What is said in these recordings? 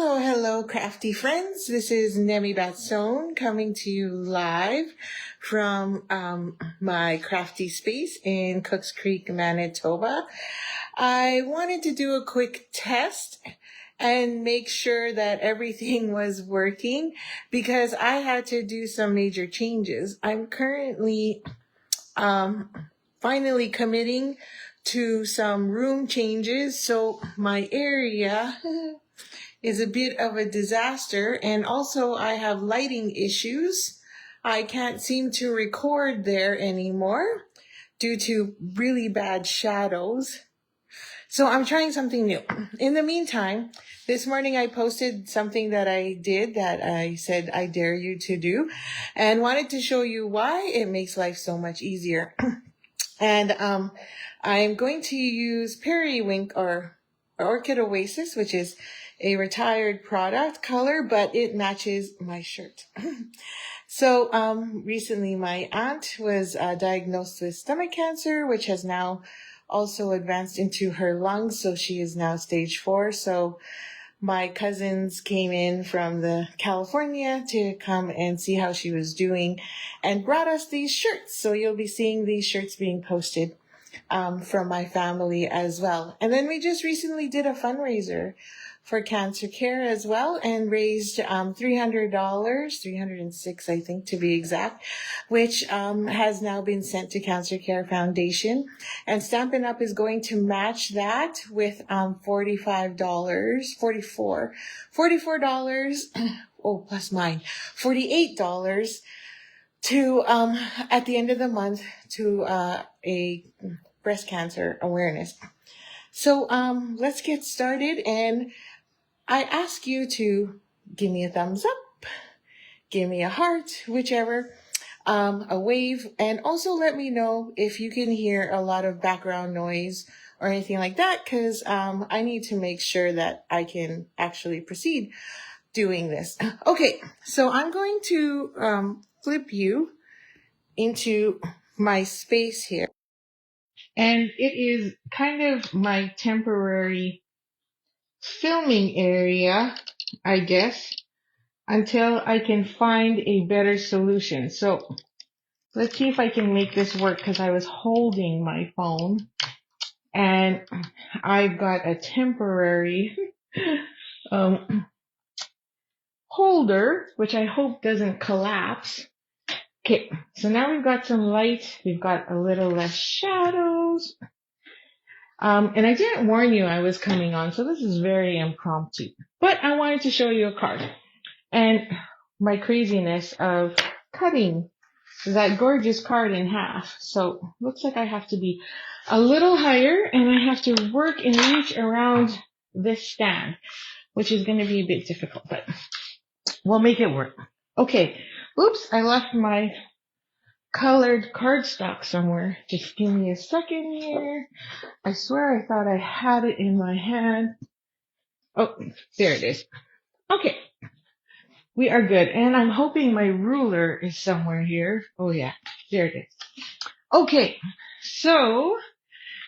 Hello, hello, crafty friends. This is Nemi Batson coming to you live from my crafty space in Cooks Creek, Manitoba. I wanted to do a quick test and make sure that everything was working because I had to do some major changes. I'm currently finally committing to some room changes, so my area is a bit of a disaster, and also I have lighting issues. I can't seem to record there anymore due to really bad shadows. So I'm trying something new. In the meantime, this morning I posted something that I did that I said I dare you to do and wanted to show you why it makes life so much easier. And I'm going to use Periwinkle or Orchid Oasis, which is a retired product color, but it matches my shirt. So recently my aunt was diagnosed with stomach cancer, which has now also advanced into her lungs. So she is now stage 4. So my cousins came in from California to come and see how she was doing and brought us these shirts. So you'll be seeing these shirts being posted from my family as well. And then we just recently did a fundraiser for cancer care as well and raised $300, $306 I think to be exact, which has now been sent to Cancer Care Foundation. And Stampin' Up! Is going to match that with $44, oh, plus mine, $48 to at the end of the month to a breast cancer awareness. So let's get started, and I ask you to give me a thumbs up, give me a heart, whichever, a wave, and also let me know if you can hear a lot of background noise or anything like that, because I need to make sure that I can actually proceed doing this. Okay, so I'm going to flip you into my space here. And it is kind of my temporary filming area, I guess, until I can find a better solution. So let's see if I can make this work, because I was holding my phone and I've got a temporary holder, which I hope doesn't collapse. Okay, so now we've got some light, we've got a little less shadows. And I didn't warn you I was coming on, so this is very impromptu. But I wanted to show you a card. And my craziness of cutting that gorgeous card in half. So looks like I have to be a little higher, and I have to work and reach around this stand, which is going to be a bit difficult, but we'll make it work. Okay, oops, I left my colored cardstock somewhere. Just give me a second here. I swear I thought I had it in my hand. Oh, there it is. Okay, we are good. And I'm hoping my ruler is somewhere here. Oh yeah, there it is. Okay, so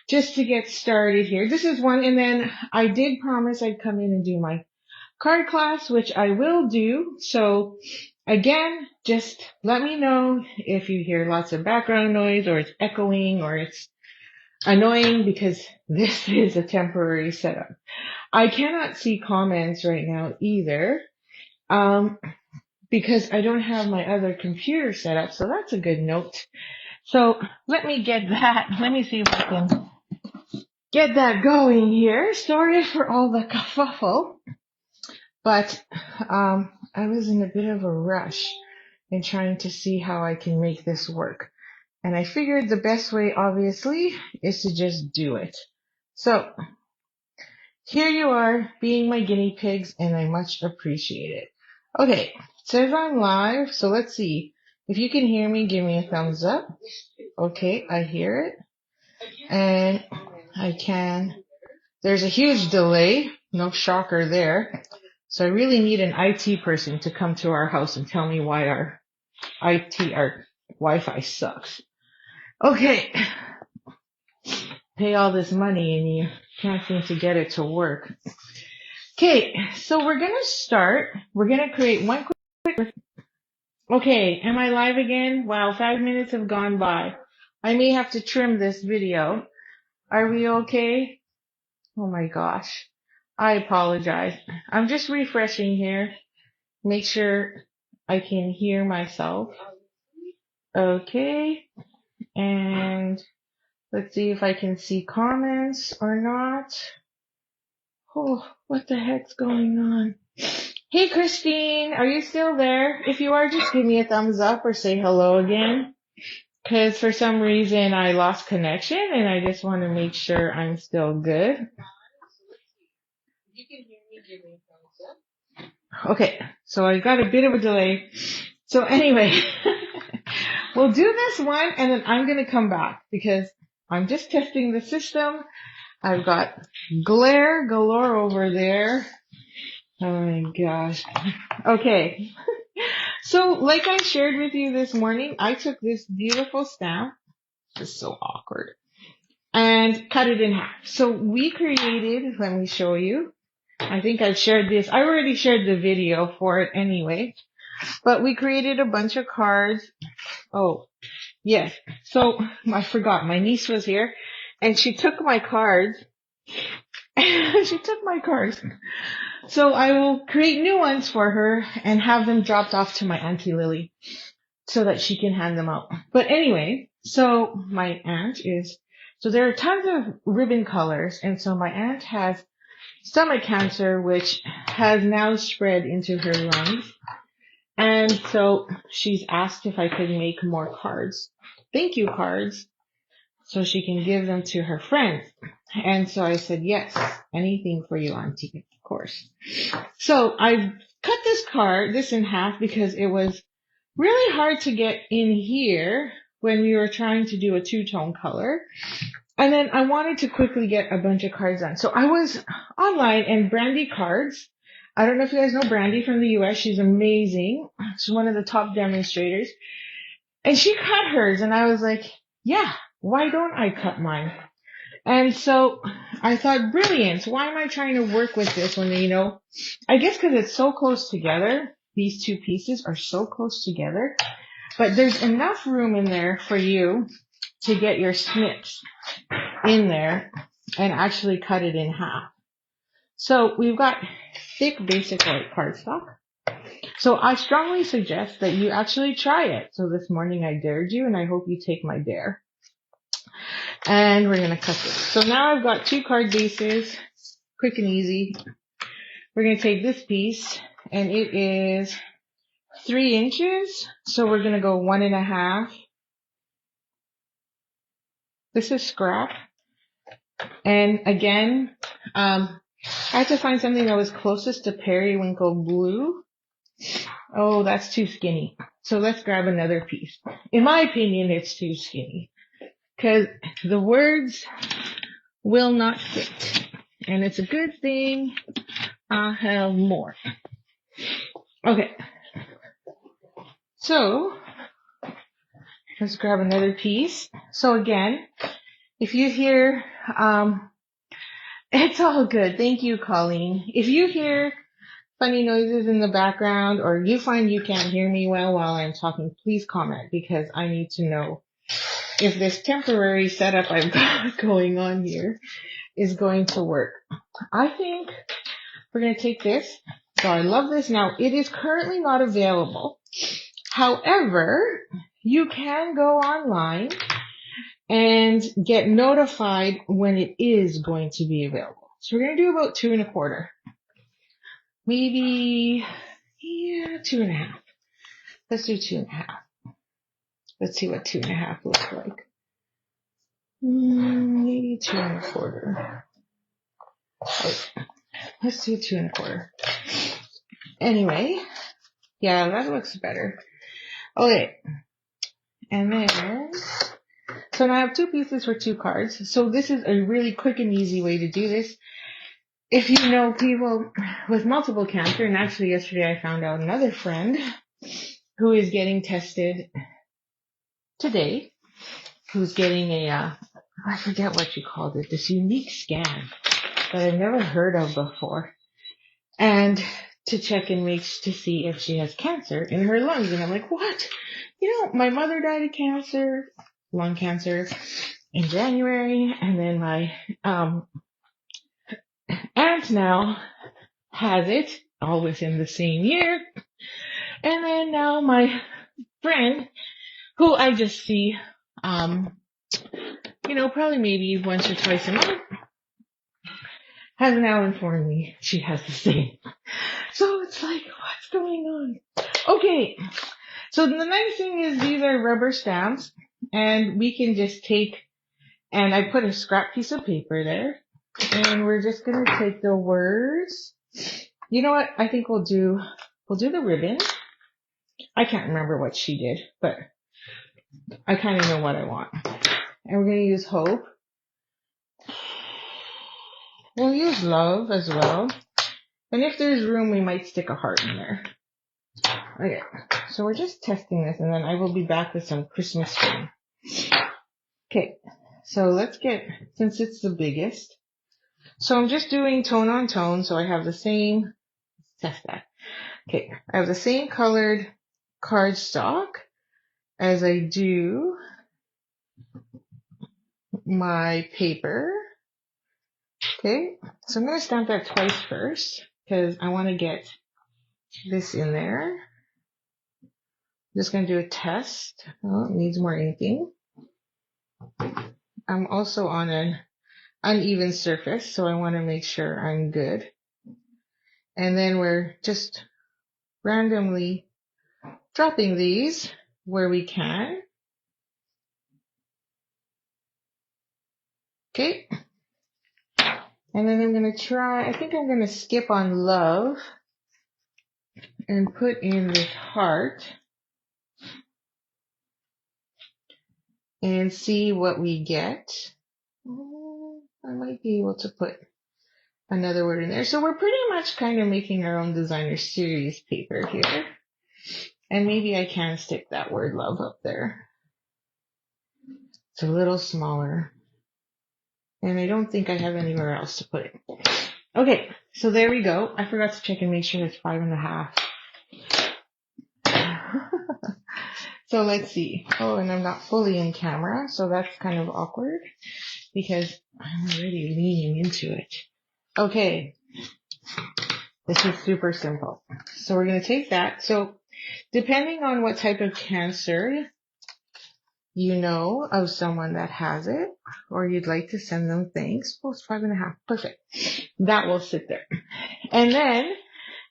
just to get started here, this is one, and then I did promise I'd come in and do my card class, which I will do. So again, just let me know if you hear lots of background noise or it's echoing or it's annoying, because this is a temporary setup. I cannot see comments right now either, because I don't have my other computer set up. So that's a good note. So let me get that. Let me see if I can get that going here. Sorry for all the kerfuffle. But I was in a bit of a rush in trying to see how I can make this work. And I figured the best way, obviously, is to just do it. So here you are, being my guinea pigs, and I much appreciate it. Okay, it says I'm live, so let's see. If you can hear me, give me a thumbs up. Okay, I hear it. And I can. There's a huge delay. No shocker there. So I really need an IT person to come to our house and tell me why our Wi-Fi sucks. Okay. Pay all this money and you can't seem to get it to work. Okay, so we're gonna start. We're gonna create one quick. Okay, am I live again? Wow, 5 minutes have gone by. I may have to trim this video. Are we okay? Oh my gosh. I apologize. I'm just refreshing here. Make sure I can hear myself. Okay, and let's see if I can see comments or not. Oh, what the heck's going on? Hey, Christine, are you still there? If you are, just give me a thumbs up or say hello again. Because for some reason I lost connection and I just want to make sure I'm still good. You can hear me, give me a thumbs up. Okay, so I got a bit of a delay. So anyway, we'll do this one and then I'm going to come back because I'm just testing the system. I've got glare galore over there. Oh my gosh. Okay. So like I shared with you this morning, I took this beautiful stamp. This is so awkward. And cut it in half. So we created, let me show you. I think I've shared this. I already shared the video for it anyway. But we created a bunch of cards. Oh, yes. So I forgot. My niece was here and she took my cards. She took my cards. So I will create new ones for her and have them dropped off to my Auntie Lily so that she can hand them out. But anyway, so my aunt is, so there are tons of ribbon colors. And so my aunt has stomach cancer, which has now spread into her lungs. And so she's asked if I could make more cards, thank you cards, so she can give them to her friends. And so I said, yes, anything for you, Auntie, of course. So I cut this in half because it was really hard to get in here when we were trying to do a two-tone color. And then I wanted to quickly get a bunch of cards done. So I was online and Brandy Cards. I don't know if you guys know Brandy from the US. She's amazing. She's one of the top demonstrators. And she cut hers and I was like, yeah, why don't I cut mine? And so I thought, brilliant. Why am I trying to work with this when, I guess because it's so close together. These two pieces are so close together. But there's enough room in there for you to get your snips in there and actually cut it in half. So we've got thick basic white cardstock. So I strongly suggest that you actually try it. So this morning I dared you and I hope you take my dare. And we're going to cut this. So now I've got two card bases, quick and easy. We're going to take this piece and it is 3 inches. So we're going to go 1.5. This is scrap. And again, I had to find something that was closest to periwinkle blue. Oh, that's too skinny. So let's grab another piece. In my opinion, it's too skinny because the words will not fit. And it's a good thing I have more. Okay. So let's grab another piece. So again, if you hear, it's all good. Thank you, Colleen. If you hear funny noises in the background or you find you can't hear me well while I'm talking, please comment because I need to know if this temporary setup I've got going on here is going to work. I think we're going to take this. So I love this. Now, it is currently not available. However, you can go online and get notified when it is going to be available. So we're going to do about 2 1/4. Maybe, 2.5. Let's do 2.5. Let's see what 2.5 looks like. Maybe 2 1/4. Wait, let's do 2 1/4. Anyway, yeah, that looks better. Okay, and then, so now I have 2 pieces for 2 cards. So this is a really quick and easy way to do this. If you know people with multiple cancer, and actually yesterday I found out another friend who is getting tested today, who's getting a, I forget what you called it, this unique scan that I've never heard of before. and to check and to see if she has cancer in her lungs. And I'm like, what? My mother died of cancer, lung cancer, in January, and then my aunt now has it all within the same year. And then now my friend, who I just see, probably maybe once or twice a month, has now informed me she has the same. So it's like, what's going on? Okay, so the nice thing is these are rubber stamps, and we can just take, and I put a scrap piece of paper there, and we're just going to take the words. You know what? I think we'll do the ribbon. I can't remember what she did, but I kind of know what I want. And we're going to use hope. We'll use love as well. And if there's room, we might stick a heart in there. Okay, so we're just testing this, and then I will be back with some Christmas tree. Okay, so let's since it's the biggest. So I'm just doing tone on tone, so I have the same, test that. Okay, I have the same colored cardstock as I do my paper. Okay, so I'm going to stamp that twice first, because I want to get this in there. I'm just going to do a test. Oh, it needs more inking. I'm also on an uneven surface, so I want to make sure I'm good. And then we're just randomly dropping these where we can. Okay. And then I'm going to try, I think I'm going to skip on love and put in this heart and see what we get. I might be able to put another word in there. So we're pretty much kind of making our own designer series paper here. And maybe I can stick that word love up there. It's a little smaller. And I don't think I have anywhere else to put it. Okay, so there we go. I forgot to check and make sure it's 5.5. So let's see. Oh, and I'm not fully in camera, so that's kind of awkward because I'm already leaning into it. Okay, this is super simple. So we're going to take that. So depending on what type of cancer you know of someone that has it, or you'd like to send them thanks, oh, it's 5.5. Perfect. That will sit there. And then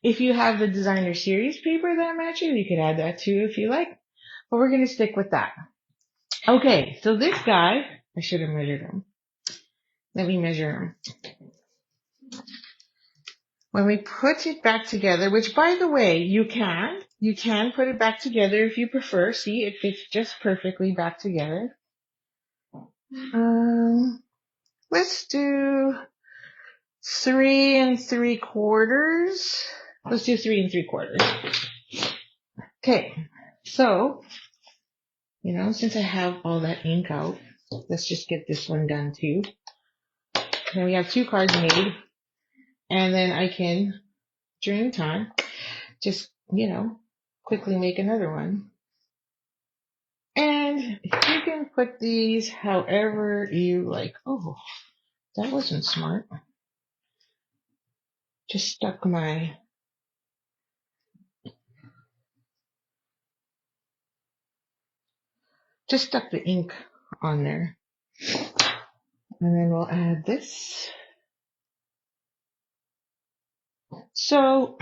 if you have the designer series paper that matches, you could add that too if you like. But we're going to stick with that. Okay, so this guy, I should have measured him. Let me measure him. When we put it back together, which by the way, you can put it back together if you prefer. See, it fits just perfectly back together. Let's do 3 3/4. Let's do 3 3/4. Okay, so, since I have all that ink out, let's just get this one done too. Then we have 2 cards made, and then I can, during time, just, quickly make another one. And you can put these however you like. Oh, that wasn't smart. Just stuck the ink on there. And then we'll add this. So,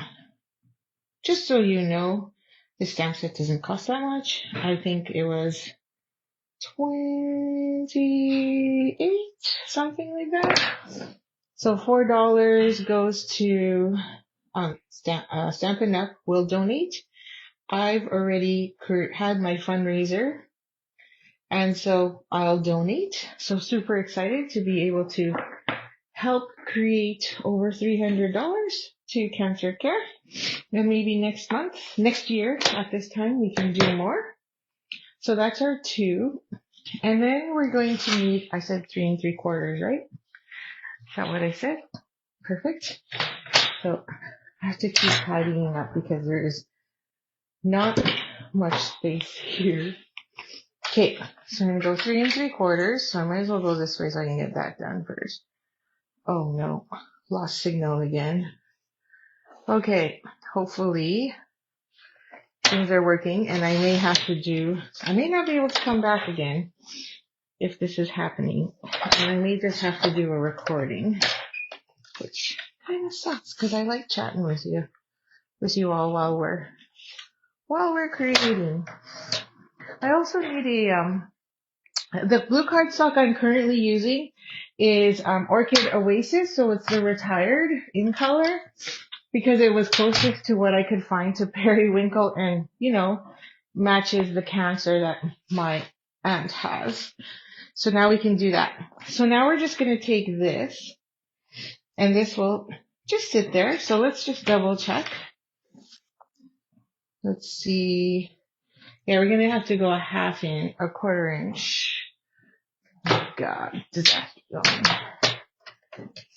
just so you know, the stamp set doesn't cost that much. I think it was 28, something like that. So $4 goes to Stampin' Up! Will donate. I've already had my fundraiser, and so I'll donate. So super excited to be able to help create over $300 to cancer care. And maybe next year at this time, we can do more. So that's our 2. And then we're going to need, I said 3 3/4, right? Is that what I said? Perfect. So I have to keep tidying up because there is not much space here. Okay, so I'm gonna go 3 3/4. So I might as well go this way so I can get that done first. Oh no, lost signal again. Okay, hopefully things are working, and I may not be able to come back again if this is happening. And I may just have to do a recording, which kind of sucks because I like chatting with you all while we're creating. I also need the blue cardstock I'm currently using is Orchid Oasis, so it's the retired in color because it was closest to what I could find to periwinkle and, matches the Cancer that my aunt has. So now we can do that. So now we're just going to take this, and this will just sit there. So let's just double check. Let's see. Yeah, we're going to have to go a 1/4 inch. Oh God, disaster going.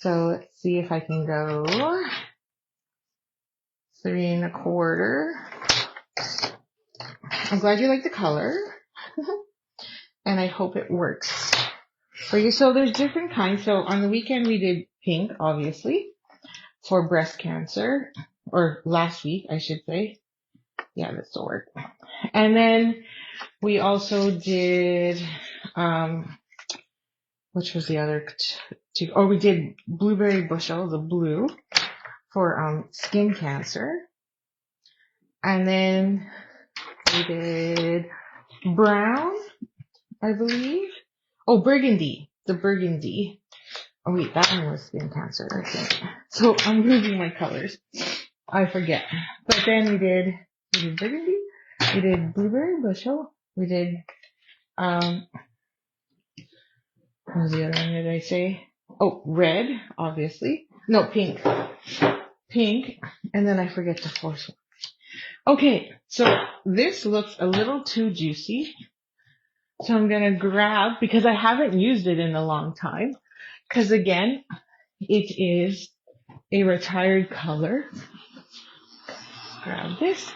So let's see if I can go 3 1/4. I'm glad you like the color. And I hope it works for you. So there's different kinds. So on the weekend we did pink, obviously, for breast cancer. Or last week, I should say. Yeah, this will work. And then we also did, which was the other two? Oh, we did blueberry bushel, the blue, for skin cancer. And then we did brown, I believe. Oh, burgundy. The burgundy. Oh wait, that one was skin cancer, I think. So I'm losing my colors. I forget. But then we did burgundy. We did blueberry bushel. We did, what was the other one did I say? Oh, red, obviously. No, pink. Pink. And then I forget the fourth one. Okay, so this looks a little too juicy. So I'm going to grab, because I haven't used it in a long time, because again, it is a retired color. Grab this.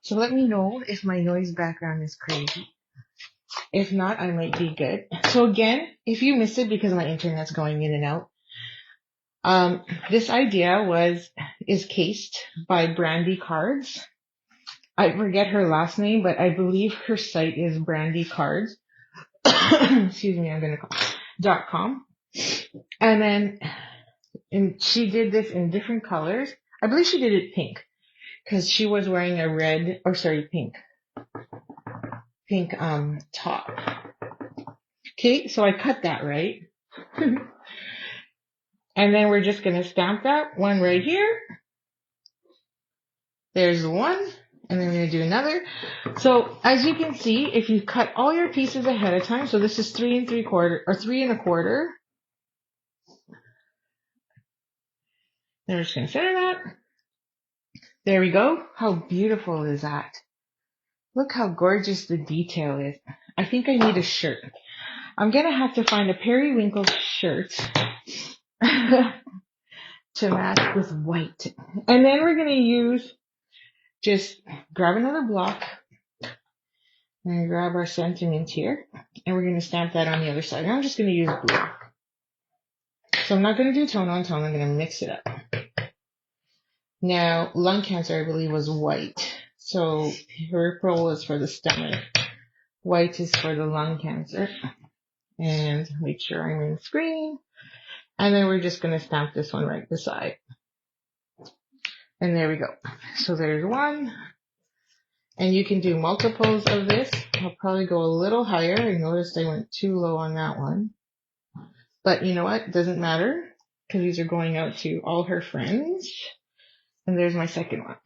So let me know if my noise background is crazy. If not, I might be good. So again, if you missed it because my internet's going in and out, this idea is cased by Brandy Cards. I forget her last name, but I believe her site is Brandy Cards. Excuse me, I'm going to call .com. And she did this in different colors. I believe she did it pink because she was wearing a pink top. Okay, so I cut that right. And then we're just going to stamp that one right here. There's one. And then we're going to do another. So as you can see, if you cut all your pieces ahead of time, so this is 3 3/4 or 3 1/4. Then we're just going to center that. There we go. How beautiful is that? Look how gorgeous the detail is. I think I need a shirt. I'm going to have to find a periwinkle shirt to match with white. And then we're going to just grab another block and grab our sentiment here. And we're going to stamp that on the other side. And I'm just going to use blue. So I'm not going to do tone on tone. I'm going to mix it up. Now, lung cancer, I believe, was white. So purple is for the stomach. White is for the lung cancer. And make sure I'm in screen. And then we're just going to stamp this one right beside. And there we go. So there's one. And you can do multiples of this. I'll probably go a little higher. I noticed I went too low on that one. But you know what? It doesn't matter. Because these are going out to all her friends. And there's my second one.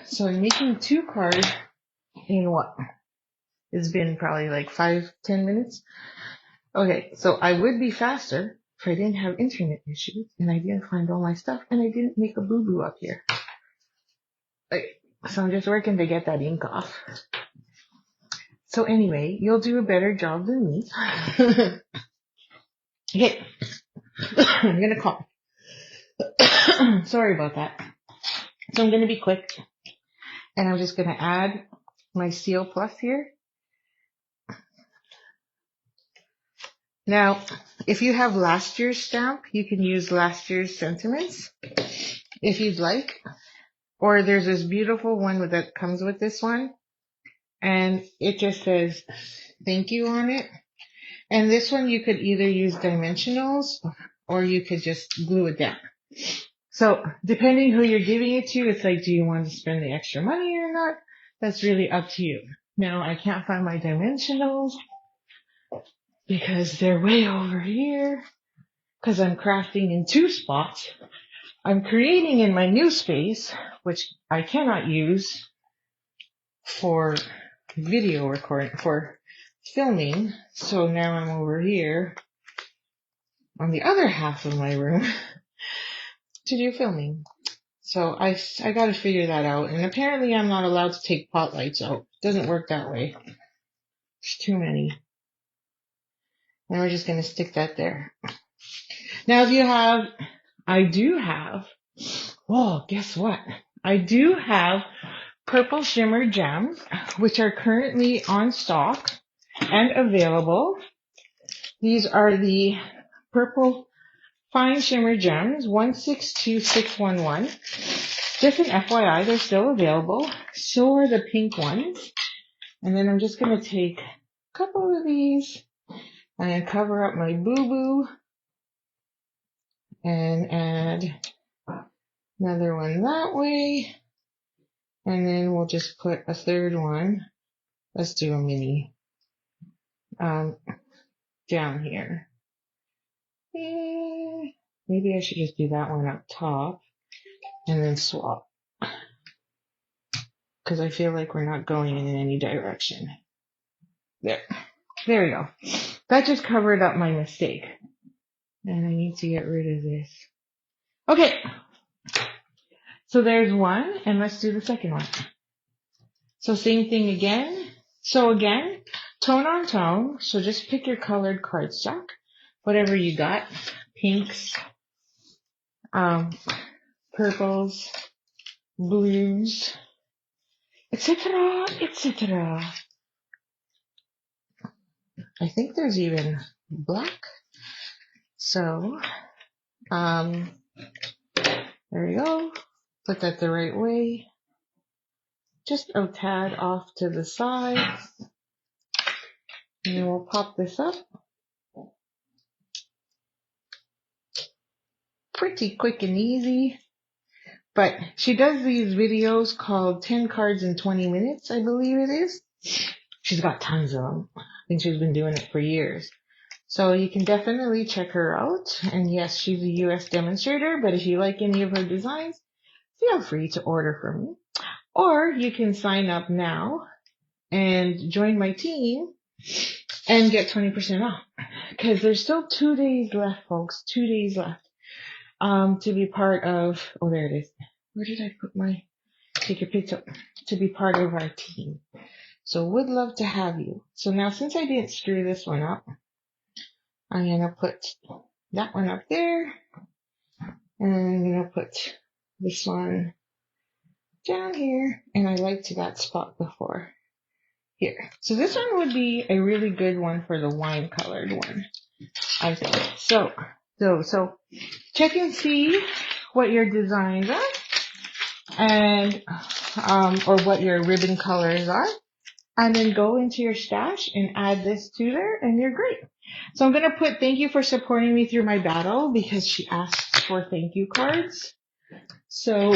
So I'm making 2 cards in what? It's been probably like 5-10 minutes. Okay, so I would be faster if I didn't have internet issues and I didn't find all my stuff and I didn't make a boo-boo up here. Okay, so I'm just working to get that ink off. So anyway, you'll do a better job than me. Okay, I'm gonna cough. Sorry about that. So I'm gonna be quick, and I'm just gonna add my Seal Plus here. Now, if you have last year's stamp, you can use last year's sentiments if you'd like. Or there's this beautiful one that comes with this one, and it just says thank you on it. And this one you could either use dimensionals or you could just glue it down. So depending who you're giving it to, it's like, do you want to spend the extra money or not? That's really up to you. Now, I can't find my dimensionals because they're way over here because I'm crafting in 2 spots. I'm creating in my new space, which I cannot use for video recording, for filming. So now I'm over here on the other half of my room to do filming. So I got to figure that out. And apparently I'm not allowed to take pot lights out. It doesn't work that way. There's too many. And we're just going to stick that there. Now I do have, oh, guess what? I do have purple shimmer gems, which are currently on stock and available. These are the purple fine shimmer gems, 162611. Just an FYI, they're still available. So are the pink ones. And then I'm just going to take a couple of these and cover up my boo-boo and add another one that way. And then we'll just put a third one. Let's do a mini down here. Maybe I should just do that one up top and then swap. Because I feel like we're not going in any direction. There we go. That just covered up my mistake. And I need to get rid of this. Okay. So there's one, and let's do the second one. So same thing again. So again, tone on tone. So just pick your colored cardstock. Whatever you got. Pinks, purples, blues, etc., etc. I think there's even black. So, there we go. Put that the right way. Just a tad off to the side. And then we'll pop this up. Pretty quick and easy. But she does these videos called 10 cards in 20 minutes, I believe it is. She's got tons of them. I think she's been doing it for years. So you can definitely check her out. And yes, she's a US demonstrator, but if you like any of her designs, feel free to order from me. Or you can sign up now and join my team and get 20% off. Because there's still 2 days left, folks. 2 days left. To be part of, oh, there it is. Where did I put my, take a picture, to be part of our team. So would love to have you. So now since I didn't screw this one up, I'm going to put that one up there. And I'm going to put this one down here. And I liked that spot before. Here. So this one would be a really good one for the wine colored one, I think. So check and see what your designs are and, or what your ribbon colors are. And then go into your stash and add this to there and you're great. So I'm going to put thank you for supporting me through my battle because she asked for thank you cards. So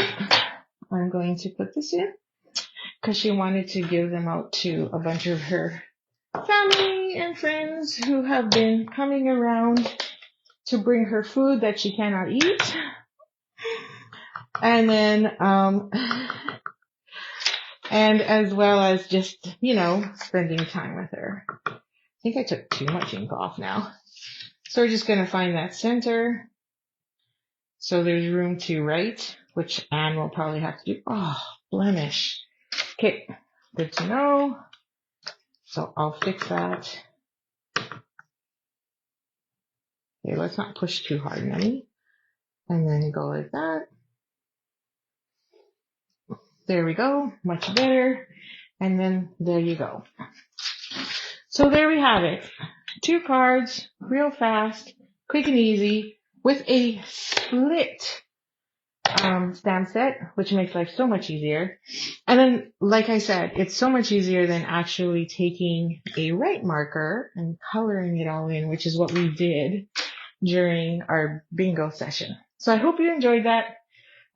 I'm going to put this in because she wanted to give them out to a bunch of her family and friends who have been coming around to bring her food that she cannot eat. And then, and as well as just, you know, spending time with her. I think I took too much ink off now. So we're just going to find that center. So there's room to write, which Anne will probably have to do. Oh, blemish. Okay, good to know. So I'll fix that. Okay, let's not push too hard, Nummy. And then go like that. There we go, much better. And then there you go. So there we have it. 2 cards, real fast, quick and easy, with a split stamp set, which makes life so much easier. And then, like I said, it's so much easier than actually taking a right marker and coloring it all in, which is what we did during our bingo session. So I hope you enjoyed that.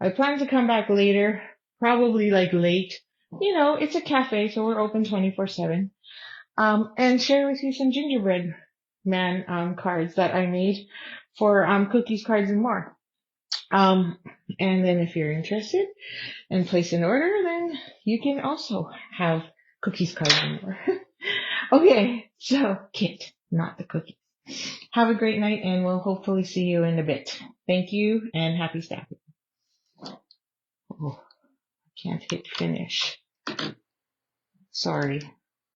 I plan to come back later, probably like late. You know, it's a cafe, so we're open 24/7. And share with you some gingerbread man cards that I made for cookies, cards, and more. And then if you're interested and place an order, then you can also have cookies, cards, and more. Okay, so Kit, not the cookies. Have a great night, and we'll hopefully see you in a bit. Thank you, and happy staffing. Oh, can't hit finish. Sorry.